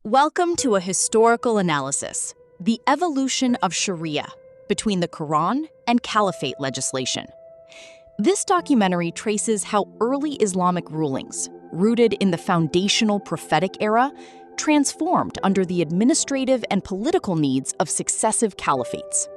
Welcome to a historical analysis, the evolution of Sharia between the Quran and Caliphate legislation. This documentary traces how early Islamic rulings, rooted in the foundational prophetic era, transformed under the administrative and political needs of successive caliphates.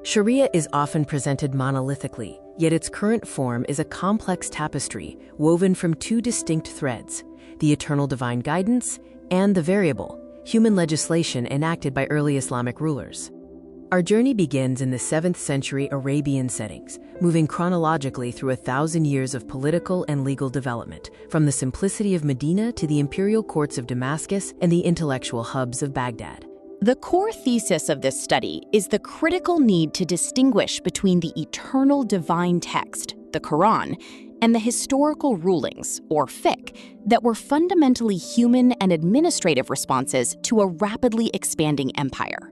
Sharia is often presented monolithically, yet its current form is a complex tapestry woven from two distinct threads: the eternal divine guidance and the variable, human legislation enacted by early Islamic rulers. Our journey begins in the 7th century Arabian settings, moving chronologically through 1,000 years of political and legal development, from the simplicity of Medina to the imperial courts of Damascus and the intellectual hubs of Baghdad. The core thesis of this study is the critical need to distinguish between the eternal divine text, the Quran, and the historical rulings, or fiqh, that were fundamentally human and administrative responses to a rapidly expanding empire.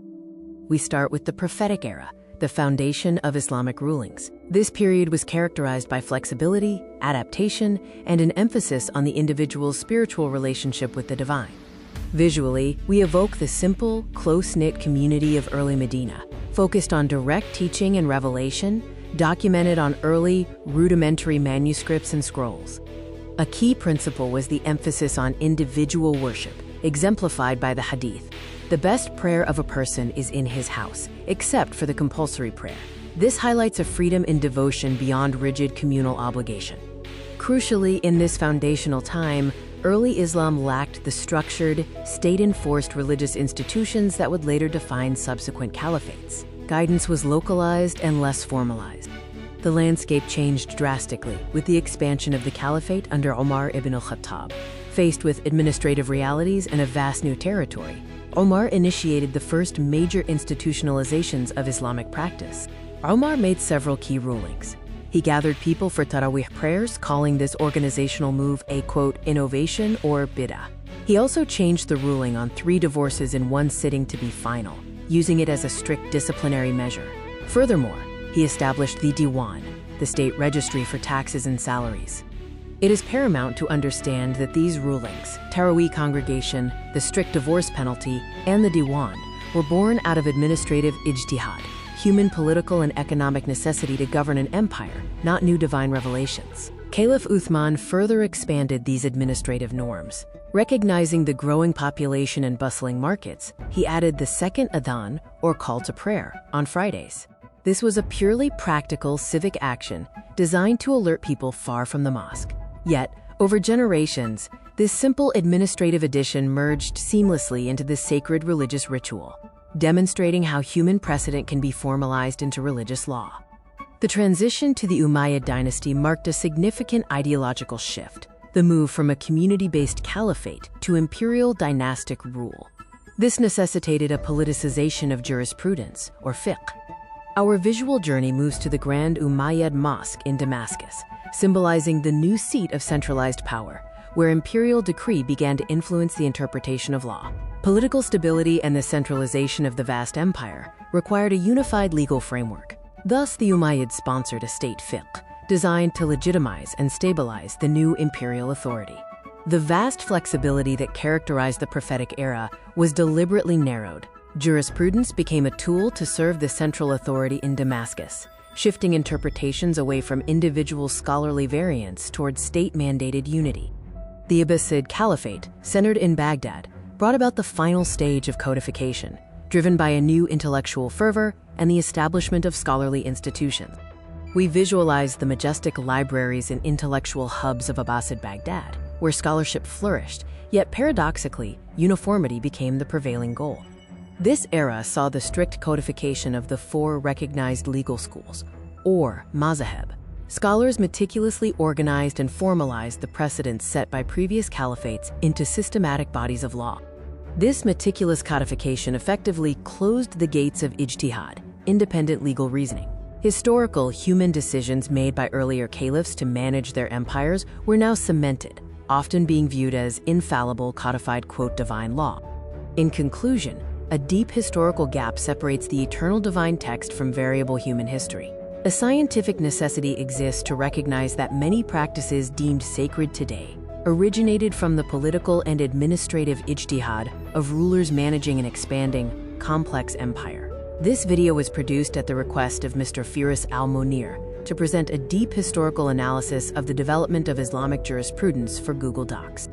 We start with the prophetic era, the foundation of Islamic rulings. This period was characterized by flexibility, adaptation, and an emphasis on the individual's spiritual relationship with the divine. Visually, we evoke the simple, close-knit community of early Medina, focused on direct teaching and revelation, documented on early, rudimentary manuscripts and scrolls. A key principle was the emphasis on individual worship, exemplified by the hadith. The best prayer of a person is in his house, except for the compulsory prayer. This highlights a freedom in devotion beyond rigid communal obligation. Crucially, in this foundational time, early Islam lacked the structured, state-enforced religious institutions that would later define subsequent caliphates. Guidance was localized and less formalized. The landscape changed drastically with the expansion of the caliphate under Umar ibn al-Khattab. Faced with administrative realities and a vast new territory, Umar initiated the first major institutionalizations of Islamic practice. Umar made several key rulings. He gathered people for Tarawih prayers, calling this organizational move a, quote, innovation or bid'ah. He also changed the ruling on 3 divorces in one sitting to be final, using it as a strict disciplinary measure. Furthermore, he established the Diwan, the state registry for taxes and salaries. It is paramount to understand that these rulings, Tarawih congregation, the strict divorce penalty, and the Diwan, were born out of administrative ijtihad, human political and economic necessity to govern an empire, not new divine revelations. Caliph Uthman further expanded these administrative norms. Recognizing the growing population and bustling markets, he added the second adhan, or call to prayer, on Fridays. This was a purely practical civic action designed to alert people far from the mosque. Yet, over generations, this simple administrative addition merged seamlessly into the sacred religious ritual, demonstrating how human precedent can be formalized into religious law. The transition to the Umayyad dynasty marked a significant ideological shift, the move from a community-based caliphate to imperial dynastic rule. This necessitated a politicization of jurisprudence, or fiqh. Our visual journey moves to the Grand Umayyad Mosque in Damascus, symbolizing the new seat of centralized power, where imperial decree began to influence the interpretation of law. Political stability and the centralization of the vast empire required a unified legal framework. Thus, the Umayyads sponsored a state fiqh, designed to legitimize and stabilize the new imperial authority. The vast flexibility that characterized the prophetic era was deliberately narrowed. Jurisprudence became a tool to serve the central authority in Damascus, shifting interpretations away from individual scholarly variants towards state-mandated unity. The Abbasid Caliphate, centered in Baghdad, brought about the final stage of codification, driven by a new intellectual fervor and the establishment of scholarly institutions. We visualize the majestic libraries and intellectual hubs of Abbasid Baghdad, where scholarship flourished, yet paradoxically, uniformity became the prevailing goal. This era saw the strict codification of the 4 recognized legal schools, or mazahib. Scholars meticulously organized and formalized the precedents set by previous caliphates into systematic bodies of law. This meticulous codification effectively closed the gates of ijtihad, independent legal reasoning. Historical human decisions made by earlier caliphs to manage their empires were now cemented, often being viewed as infallible codified, quote, divine law. In conclusion, a deep historical gap separates the eternal divine text from variable human history. A scientific necessity exists to recognize that many practices deemed sacred today, originated from the political and administrative ijtihad of rulers managing an expanding, complex empire. This video was produced at the request of Mr. Firas Al Moneer to present a deep historical analysis of the development of Islamic jurisprudence for Google Docs.